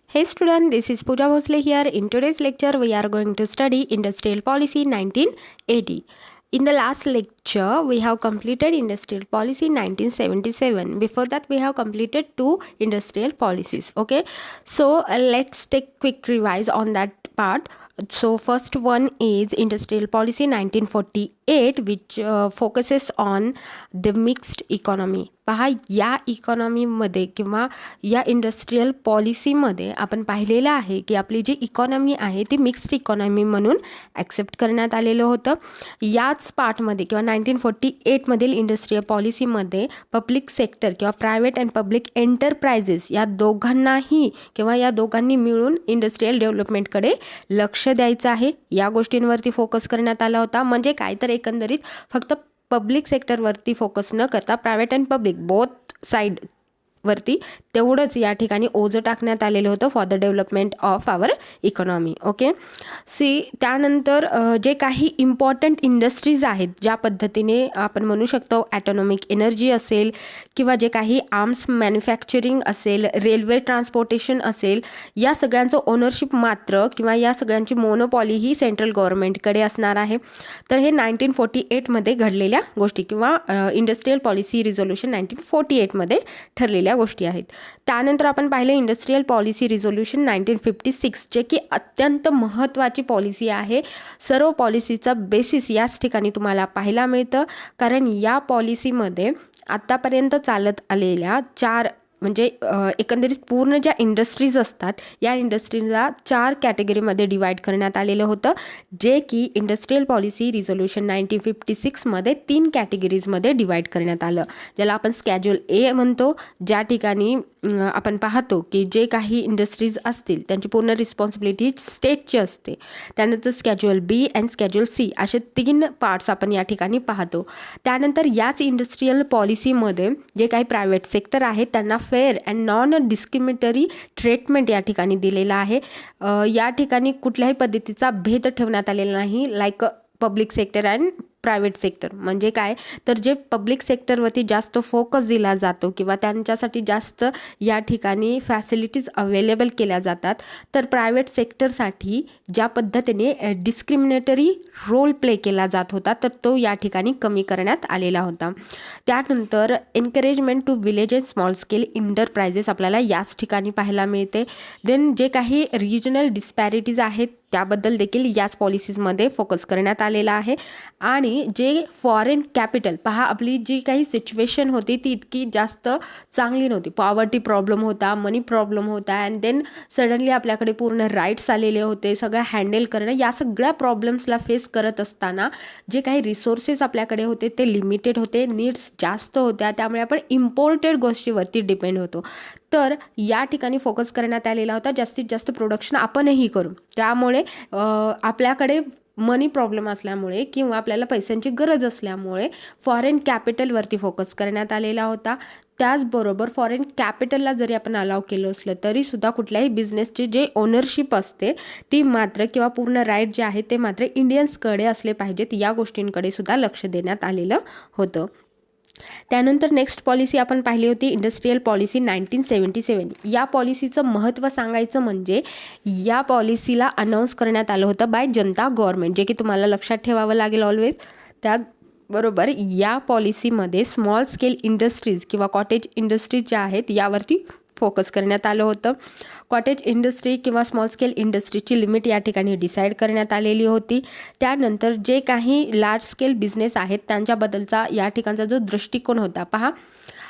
Hey student, this is Pooja Bhosle here. In today's lecture, we are going to study Industrial Policy 1980. In the last lecture, we have completed Industrial Policy 1977. Before that, we have completed two industrial policies. Okay, so let's take quick revise on that part. So first one is Industrial Policy 1948, which focuses on the mixed economy. पहा, या इकॉनॉमीमध्ये किंवा या industrial पॉलिसीमध्ये आपण पाहिलेलं आहे की आपली जी इकॉनॉमी आहे ती मिक्स्ड इकॉनॉमी म्हणून ॲक्सेप्ट करण्यात आलेलं होतं. याच पार्टमध्ये किंवा 1948मधील इंडस्ट्रियल पॉलिसीमध्ये पब्लिक सेक्टर किंवा प्रायव्हेट अँड पब्लिक एंटरप्राइजेस या दोघांनाही किंवा या दोघांनी मिळून इंडस्ट्रियल डेव्हलपमेंटकडे लक्ष द्यायचं आहे, या गोष्टींवरती फोकस करण्यात आला होता. म्हणजे काय तर एकंदरीत फक्त पब्लिक सेक्टरवरती फोकस न करता private and public both side वरती तेवढंच या ठिकाणी ओझं टाकण्यात आलेलं होतं for the development of our economy. Okay, त्यानंतर जे काही इम्पॉर्टंट इंडस्ट्रीज आहेत, ज्या पद्धतीने आपण म्हणू शकतो ॲटॉनॉमिक एनर्जी असेल किंवा जे काही आर्म्स मॅन्युफॅक्चरिंग असेल, रेल्वे ट्रान्सपोर्टेशन असेल, या सगळ्यांचं ओनरशिप मात्र किंवा या सगळ्यांची मोनोपॉली ही सेंट्रल गव्हर्नमेंटकडे असणार आहे. तर हे 1948मध्ये घडलेल्या गोष्टी किंवा इंडस्ट्रियल पॉलिसी रिझोल्युशन 1948मध्ये ठरलेल्या गोष्टी आहेत. त्यानंतर आपण पाहिले इंडस्ट्रियल पॉलिसी रिझोल्युशन 1956, जे की अत्यंत महत्त्वाची पॉलिसी आहे. सर्व पॉलिसीचा बेसिस याच ठिकाणी तुम्हाला पाहायला मिळतं, कारण या पॉलिसीमध्ये आत्तापर्यंत चालत आलेल्या म्हणजे एकंदरीत पूर्ण ज्या इंडस्ट्रीज असतात या इंडस्ट्रीजला 4 कॅटेगरीमध्ये डिवाईड करण्यात आलेलं होतं, जे की इंडस्ट्रियल पॉलिसी रिझोल्युशन 1956मध्ये 3 कॅटेगरीजमध्ये डिवाईड करण्यात आलं, ज्याला आपण स्कॅड्युल ए म्हणतो, ज्या ठिकाणी आपण पाहतो की जे काही इंडस्ट्रीज असतील त्यांची पूर्ण रिस्पॉन्सिबिलिटी स्टेटची असते. त्यानंतर स्कॅड्युल बी अँड स्कॅड्युल सी असे 3 पार्ट्स आपण या ठिकाणी पाहतो. त्यानंतर याच इंडस्ट्रियल पॉलिसीमध्ये जे काही प्रायव्हेट सेक्टर आहेत त्यांना fair and non discriminatory treatment या ठिकाणी दिलेला आहे. या ठिकाणी कुठल्याही पद्धतीचा भेद ठेवण्यात आलेला नाही, like public sector and private sector. म्हणजे काय तर जे पब्लिक सेक्टरवरती जास्त फोकस दिला जातो किंवा त्यांच्यासाठी जास्त या ठिकाणी फॅसिलिटीज अवेलेबल केल्या जातात, तर प्रायव्हेट सेक्टरसाठी ज्या पद्धतीने डिस्क्रिमिनेटरी रोल प्ले केला जात होता तर तो या ठिकाणी कमी करण्यात आलेला होता. त्यानंतर encouragement to village and small scale enterprises आपल्याला याच ठिकाणी पाहायला मिळते. देन जे काही रिजनल डिस्पॅरिटीज आहेत त्याबद्दल देखील याच पॉलिसीजमध्ये फोकस करण्यात आलेला आहे. आणि जे फॉरेन कॅपिटल, पहा आपली जी काही सिच्युएशन होती ती इतकी जास्त चांगली नव्हती. पॉवर्टी प्रॉब्लेम होता, मनी प्रॉब्लेम होता, अँड देन सडनली आपल्याकडे पूर्ण राईट्स आलेले होते. सगळं हँडल करणं, या सगळ्या प्रॉब्लेम्सला फेस करत असताना जे काही रिसोर्सेस आपल्याकडे होते ते लिमिटेड होते, नीड्स जास्त होत्या, त्यामुळे आपण इम्पोर्टेड गोष्टीवरती डिपेंड होतो. तर या ठिकाणी फोकस करण्यात आलेला होता जास्तीत जास्त प्रोडक्शन आपणही करू. त्यामुळे आपल्याकडे मनी प्रॉब्लेम असल्यामुळे किंवा आपल्याला पैशांची गरज असल्यामुळे फॉरेन कॅपिटलवरती फोकस करण्यात आलेला होता. त्याचबरोबर फॉरेन कॅपिटलला जरी आपण अलाव केलं असलं तरीसुद्धा कुठल्याही बिझनेसचे जे ओनरशिप असते ती मात्र किंवा पूर्ण राईट जे आहे ते मात्र इंडियन्सकडे असले पाहिजेत, या गोष्टींकडे सुद्धा लक्ष देण्यात आलेलं होतं. त्यानंतर नेक्स्ट पॉलिसी आपण पाहिली होती इंडस्ट्रियल पॉलिसी 1977. या पॉलिसीचं महत्त्व सांगायचं म्हणजे या पॉलिसीला अनाऊन्स करण्यात आलं होतं बाय जनता गव्हर्नमेंट, जे की तुम्हाला लक्षात ठेवावं लागेल ऑलवेज. त्याबरोबर या पॉलिसीमध्ये स्मॉल स्केल इंडस्ट्रीज किंवा कॉटेज इंडस्ट्रीज ज्या आहेत यावरती फोकस करण्यात आलं होतं. कॉटेज इंडस्ट्री किंवा स्मॉल स्केल इंडस्ट्रीची लिमिट या ठिकाणी डिसाईड करण्यात आलेली होती. त्यानंतर जे काही लार्ज स्केल बिझनेस आहेत त्यांच्याबद्दलचा या ठिकाणचा जो दृष्टिकोन होता, पहा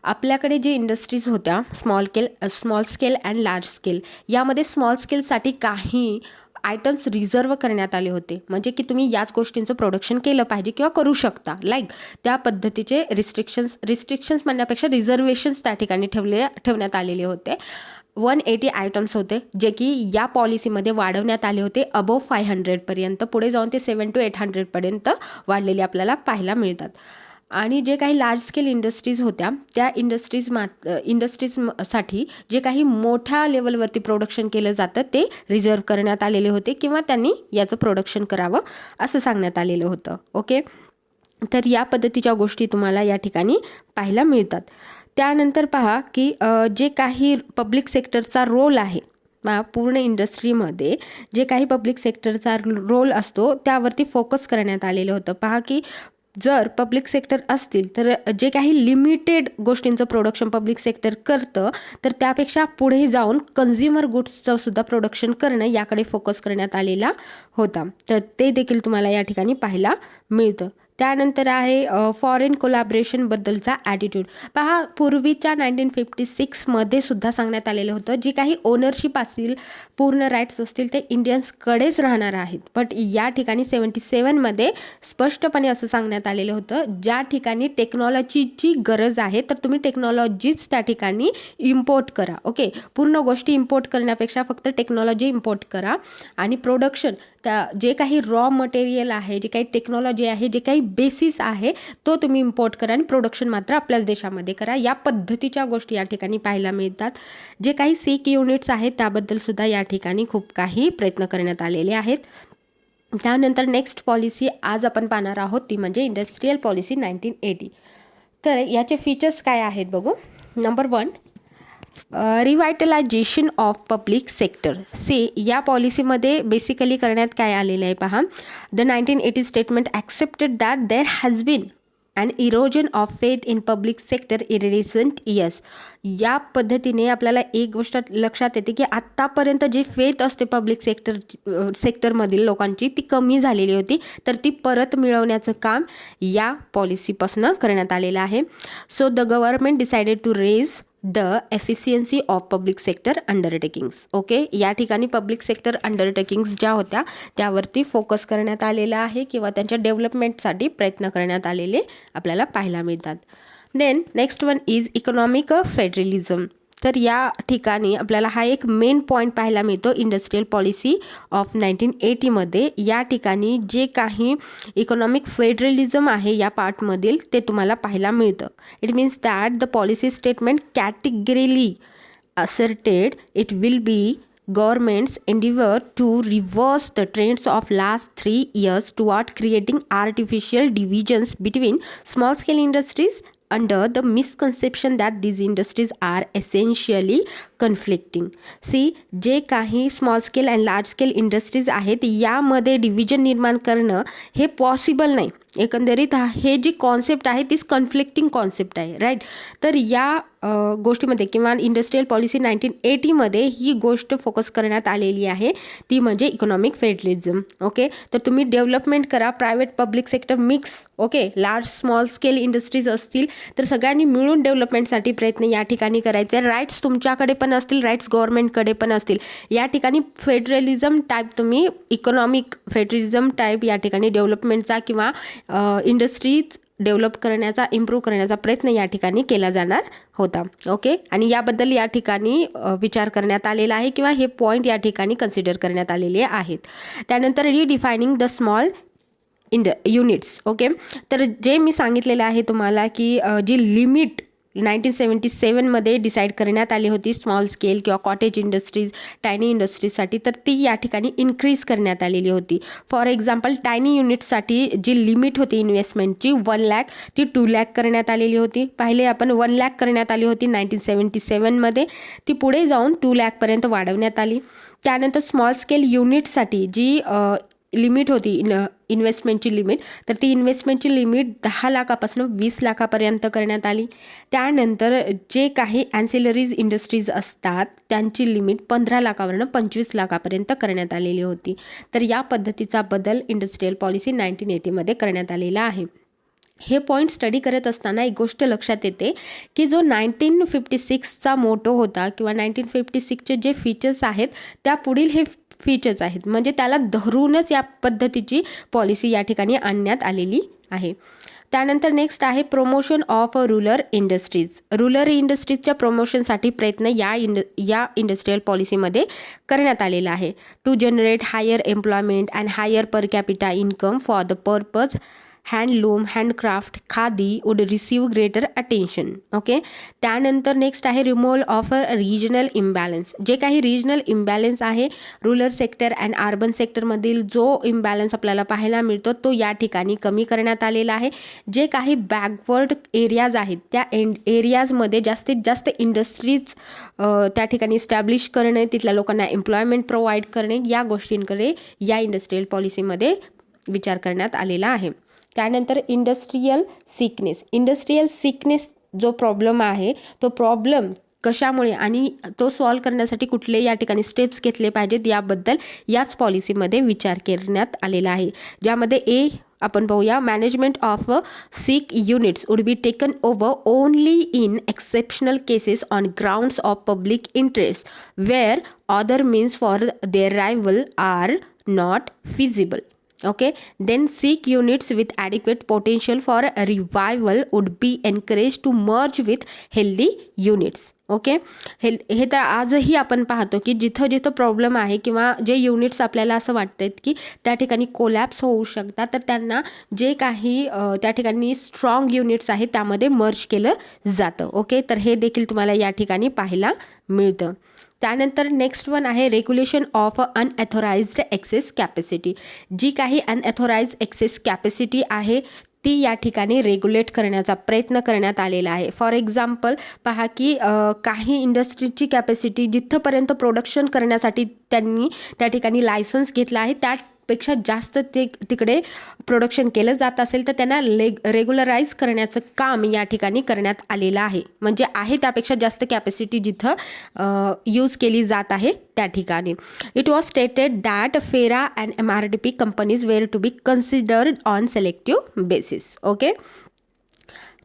आपल्याकडे जे इंडस्ट्रीज होत्या small scale and large scale, यामध्ये स्मॉल स्केलसाठी काही आयटम्स रिझर्व करण्यात आले होते, म्हणजे की तुम्ही याच गोष्टींचं प्रोडक्शन केलं पाहिजे किंवा करू शकता, लाईक त्या पद्धतीचे रिस्ट्रिक्शन्स म्हणण्यापेक्षा रिझर्वेशन्स त्या ठिकाणी ठेवण्यात आलेले होते. 180 आयटम्स होते जे की या पॉलिसीमध्ये वाढवण्यात आले होते अबोव 500पर्यंत. पुढे जाऊन ते 700 to 800पर्यंत वाढलेले आपल्याला पाहायला मिळतात. आणि जे काही लार्ज स्केल इंडस्ट्रीज होत्या त्या इंडस्ट्रीजसाठी जे काही मोठ्या लेवलवरती प्रोडक्शन केलं जातं ते रिझर्व करण्यात आलेले होते किंवा त्यांनी याचं प्रोडक्शन करावं असं सांगण्यात आलेलं होतं. ओके, तर या पद्धतीच्या गोष्टी तुम्हाला या ठिकाणी पाहायला मिळतात. त्यानंतर पहा की जे काही पब्लिक सेक्टरचा रोल आहे पूर्ण इंडस्ट्रीमध्ये जे काही पब्लिक सेक्टरचा रोल असतो त्यावरती फोकस करण्यात आलेलं होतं. पहा की जर पब्लिक सेक्टर असतील तर जे काही लिमिटेड गोष्टींचं प्रोडक्शन पब्लिक सेक्टर करतं, तर त्यापेक्षा पुढे जाऊन कन्झ्युमर गुड्सचं सुद्धा प्रोडक्शन करणं याकडे फोकस करण्यात आलेला होता. तर ते देखील तुम्हाला या ठिकाणी पाहायला मिळतं. त्यानंतर आहे फॉरेन कोलॅबरेशनबद्दलचा ॲटिट्यूड. पहा, पूर्वीच्या 1956मध्ये सुद्धा सांगण्यात आलेलं होतं जी काही ओनरशिप असतील, पूर्ण राईट्स असतील ते इंडियन्सकडेच राहणार आहेत. बट या ठिकाणी 77मध्ये स्पष्टपणे असं सांगण्यात आलेलं होतं, ज्या ठिकाणी टेक्नॉलॉजीची गरज आहे तर तुम्ही टेक्नॉलॉजीच त्या ठिकाणी इम्पोर्ट करा. ओके, पूर्ण गोष्टी इम्पोर्ट करण्यापेक्षा फक्त टेक्नॉलॉजी इम्पोर्ट करा आणि प्रोडक्शन त्या जे काही रॉ मटेरियल आहे, जे काही टेक्नॉलॉजी आहे, जे काही बेसिस आहे तो तुम्ही इम्पोर्ट करा आणि प्रोडक्शन मात्र आपल्याच देशामध्ये करा. या पद्धतीच्या गोष्टी या ठिकाणी पाहायला मिळतात. जे काही सिक युनिट्स आहेत त्याबद्दल सुद्धा या ठिकाणी खूप काही प्रयत्न करण्यात आलेले आहेत. त्यानंतर नेक्स्ट पॉलिसी आज आपण पाहणार आहोत ती म्हणजे इंडस्ट्रियल पॉलिसी 1980. तर याचे फीचर्स काय आहेत बघू. Number 1, revitalisation of public sector. या पॉलिसीमध्ये बेसिकली करण्यात काय आलेलं आहे पहा. The 1980 statement accepted that there has been and erosion of faith in public sector in recent years. या पद्धतीने आपल्याला एक गोष्ट लक्षात येते की आत्तापर्यंत जी फेथ असते पब्लिक सेक्टरमधील लोकांची ती कमी झालेली होती, तर ती परत मिळवण्याचं काम या पॉलिसीपासून करण्यात आलेलं आहे. So the government decided to raise the efficiency of public sector undertakings. Okay, या ठिकाणी पब्लिक सेक्टर अंडरटेकिंग्स ज्या होत्या त्यावरती फोकस करण्यात आलेला आहे किंवा त्यांच्या डेव्हलपमेंटसाठी प्रयत्न करण्यात आलेले आपल्याला पाहायला मिळतात. Then next one is economic federalism. तर या ठिकाणी आपल्याला हा एक मेन पॉईंट पाहायला मिळतो इंडस्ट्रियल पॉलिसी ऑफ 1980मध्ये. या ठिकाणी जे काही इकॉनॉमिक फेडरलिझम आहे या पार्टमधील ते तुम्हाला पाहायला मिळतं. It means that the policy statement categorically asserted it will be government's endeavor to reverse the trends of last 3 years toward creating artificial divisions between small scale industries under the misconception that these industries are essentially conflicting. जे काही small scale and large scale industries आहेत यामध्ये division निर्माण करणं हे possible नाही. एकंदरीत हे जी कॉन्सेप्ट आहे तीच कन्फ्लिक्टिंग कॉन्सेप्ट आहे, राईट. तर या गोष्टीमध्ये किंवा इंडस्ट्रियल पॉलिसी 1980मध्ये ही गोष्ट फोकस करण्यात आलेली आहे ती म्हणजे इकॉनॉमिक फेडरलिझम. ओके, तर तुम्ही डेव्हलपमेंट करा, private public sector mix. Okay, large small scale industries असतील तर सगळ्यांनी मिळून डेव्हलपमेंटसाठी प्रयत्न या ठिकाणी करायचे. राईट्स तुमच्याकडे पण असतील, राईट्स गव्हर्नमेंटकडे पण असतील. या ठिकाणी फेडरलिझम टाईप तुम्ही इकॉनॉमिक फेडरलिझम टाईप या ठिकाणी डेव्हलपमेंटचा किंवा इंडस्ट्रीज डेव्हलप करण्याचा, इम्प्रूव्ह करण्याचा प्रयत्न या ठिकाणी केला जाणार होता. ओके, आणि याबद्दल या ठिकाणी विचार करण्यात आलेला आहे किंवा हे पॉईंट या ठिकाणी कन्सिडर करण्यात आलेले आहेत. त्यानंतर रिडिफायनिंग द स्मॉल युनिट्स. ओके, तर जे मी सांगितलेलं आहे तुम्हाला की जी लिमिट 1977मध्ये डिसाईड करण्यात आली होती स्मॉल स्केल किंवा कॉटेज इंडस्ट्रीज, टायनी इंडस्ट्रीजसाठी, तर ती या ठिकाणी इन्क्रीज करण्यात आलेली होती. फॉर एक्झाम्पल टायनी युनिट्ससाठी जी लिमिट होती इन्व्हेस्टमेंटची 1 लाख ती 2 लाख करण्यात आलेली होती. पाहिले आपण 1 लाख करण्यात आली होती 1977मध्ये, ती पुढे जाऊन 2 लाखपर्यंत वाढवण्यात आली. त्यानंतर स्मॉल स्केल युनिट्ससाठी जी लिमिट होती इन्व्हेस्टमेंटची लिमिट, तर ती इन्व्हेस्टमेंटची लिमिट 10 लाखापासून 20 लाखापर्यंत करण्यात आली. त्यानंतर जे काही ॲन्सिलरीज इंडस्ट्रीज असतात त्यांची लिमिट 15 लाखावरून 25 लाखापर्यंत करण्यात आलेली होती. तर या पद्धतीचा बदल इंडस्ट्रियल पॉलिसी 1980मध्ये करण्यात आलेला आहे. हे पॉईंट स्टडी करत असताना एक गोष्ट लक्षात येते की जो 1956चा मोटो होता किंवा 1956चे जे फीचर्स आहेत त्या पुढील हे फीचर्स आहेत, म्हणजे त्याला धरूनच या पद्धतीची पॉलिसी या ठिकाणी आणण्यात आलेली आहे. त्यानंतर नेक्स्ट आहे promotion of rural industries. Rural इंडस्ट्रीजच्या प्रमोशनसाठी प्रयत्न या इंडस्ट्रियल पॉलिसीमध्ये करण्यात आलेला आहे. To generate higher employment and higher per capita income for the purpose handloom, handicraft, khadi would receive greater attention. Okay, त्यानंतर नेक्स्ट आहे removal of a regional imbalance. जे काही रिजनल इम्बॅलन्स आहे रूरल सेक्टर अँड अर्बन सेक्टरमधील जो imbalance आपल्याला पाहायला मिळतो तो या ठिकाणी कमी करण्यात आलेला आहे. जे काही बॅकवर्ड एरियाज आहेत त्या एरियाजमध्ये जास्तीत जास्त इंडस्ट्रीज त्या ठिकाणी इस्टॅब्लिश करणे, तिथल्या लोकांना एम्प्लॉयमेंट प्रोव्हाइड करणे, या गोष्टींकडे या इंडस्ट्रियल पॉलिसीमध्ये विचार करण्यात आलेला आहे. त्यानंतर इंडस्ट्रियल सिकनेस जो प्रॉब्लेम आहे तो प्रॉब्लेम कशामुळे आणि तो सॉल्व्ह करण्यासाठी कुठले या ठिकाणी स्टेप्स घेतले पाहिजेत याबद्दल याच पॉलिसीमध्ये विचार करण्यात आलेला आहे. ज्यामध्ये आपण पाहूया, management of sick units would be taken over only in exceptional cases on grounds of public interest where other means for their revival are not feasible. Okay, then sick units with adequate potential for revival would be encouraged to merge with healthy units. Okay, हे तर आजही आपण पाहतो की जिथं जिथं problem आहे किंवा जे युनिट्स आपल्याला असं वाटतात की त्या ठिकाणी कोलॅप्स होऊ शकतात, तर त्यांना जे काही त्या ठिकाणी स्ट्रॉंग युनिट्स आहेत त्यामध्ये मर्ज केलं जातं. ओके, तर हे देखील तुम्हाला या ठिकाणी पाहायला मिळतं. त्यानंतर नेक्स्ट वन आहे regulation of unauthorised excess capacity. जी काही अनऑथोराइज्ड एक्सेस कॅपॅसिटी आहे ती या ठिकाणी रेग्युलेट करण्याचा प्रयत्न करण्यात आलेला आहे. फॉर एक्झाम्पल पहा की काही इंडस्ट्रीची कॅपॅसिटी जिथंपर्यंत प्रोडक्शन करण्यासाठी त्यांनी त्या ठिकाणी लायसन्स घेतला आहे त्यापेक्षा जास्त तिकडे प्रोडक्शन केलं जात असेल तर त्यांना रेग्युलराईज करण्याचं काम या ठिकाणी करण्यात आलेलं आहे. म्हणजे आहे त्यापेक्षा जास्त कॅपॅसिटी जिथं यूज केली जात आहे त्या ठिकाणी. It was stated that FERA and MRDP companies were to be considered on selective basis. Okay,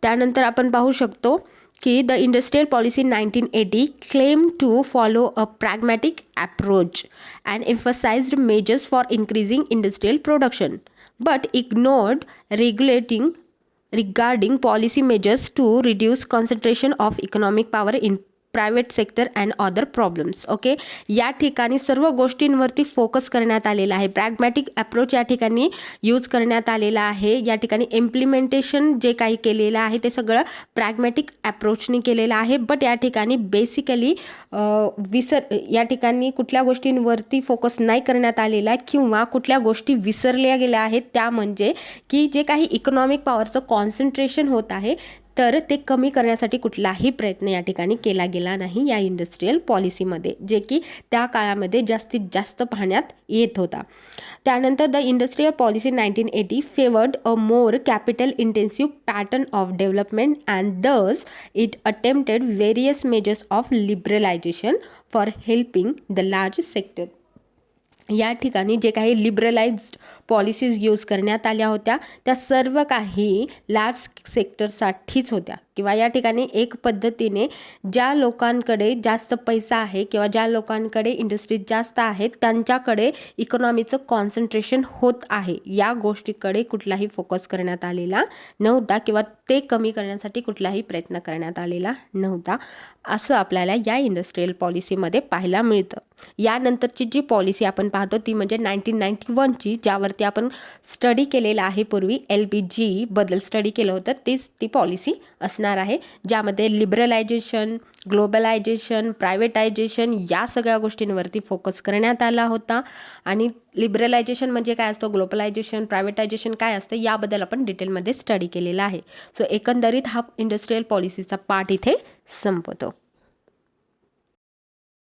त्यानंतर आपण पाहू शकतो की the industrial policy 1980 claimed to follow a pragmatic approach and emphasized measures for increasing industrial production, but ignored regarding policy measures to reduce concentration of economic power in private sector and other problems. Okay, या ठिकाणी सर्व गोष्टींवरती focus करण्यात आलेला आहे. प्रॅग्मॅटिक approach या ठिकाणी use करण्यात आलेला आहे. या ठिकाणी इम्प्लिमेंटेशन जे काही केलेलं आहे ते सगळं प्रॅग्मॅटिक अप्रोचने केलेलं आहे. बट या ठिकाणी बेसिकली या ठिकाणी कुठल्या गोष्टींवरती फोकस नाही करण्यात आलेला किंवा कुठल्या गोष्टी विसरल्या गेल्या आहेत त्या म्हणजे की जे काही इकॉनॉमिक पॉवरचं कॉन्सन्ट्रेशन होत आहे तर ते कमी करण्यासाठी कुठलाही प्रयत्न या ठिकाणी केला गेला नाही या इंडस्ट्रियल पॉलिसीमध्ये, जे की त्या काळामध्ये जास्तीत जास्त पाहण्यात येत होता. त्यानंतर the industrial policy 1980 favoured a more capital intensive pattern of development and thus it attempted various measures of liberalisation for helping the large sector. या ठिकाणी जे काही लिबरलाइज्ड पॉलिसीज यूज करण्यात आल्या होत्या त्या सर्व काही लार्ज सेक्टरसाठीच होत्या किंवा या ठिकाणी एक पद्धतीने ज्या लोकांकडे जास्त पैसा आहे किंवा ज्या लोकांकडे इंडस्ट्रीज जास्त आहेत त्यांच्याकडे इकॉनॉमीचं कॉन्सन्ट्रेशन होत आहे या गोष्टीकडे कुठलाही फोकस करण्यात आलेला नव्हता किंवा ते कमी करण्यासाठी कुठलाही प्रयत्न करण्यात आलेला नव्हता असं आपल्याला या इंडस्ट्रियल पॉलिसीमध्ये पाहायला मिळतं. यानंतरची जी पॉलिसी आपण पाहतो ती म्हणजे 1991ची, ज्यावरती आपण स्टडी केलेला आहे पूर्वी LPG बद्दल स्टडी केलं होतं, ती पॉलिसी असणार आहे ज्यामध्ये लिबरलायझेशन, ग्लोबलायझेशन, प्रायव्हेटायझेशन या सगळ्या गोष्टींवरती फोकस करण्यात आला होता. आणि लिबरलायझेशन म्हणजे काय असतं, ग्लोबलायझेशन, प्रायव्हेटायझेशन काय असतं याबद्दल आपण डिटेलमध्ये स्टडी केलेला आहे. सो एकंदरीत हा इंडस्ट्रियल पॉलिसीचा पार्ट इथे संपतो.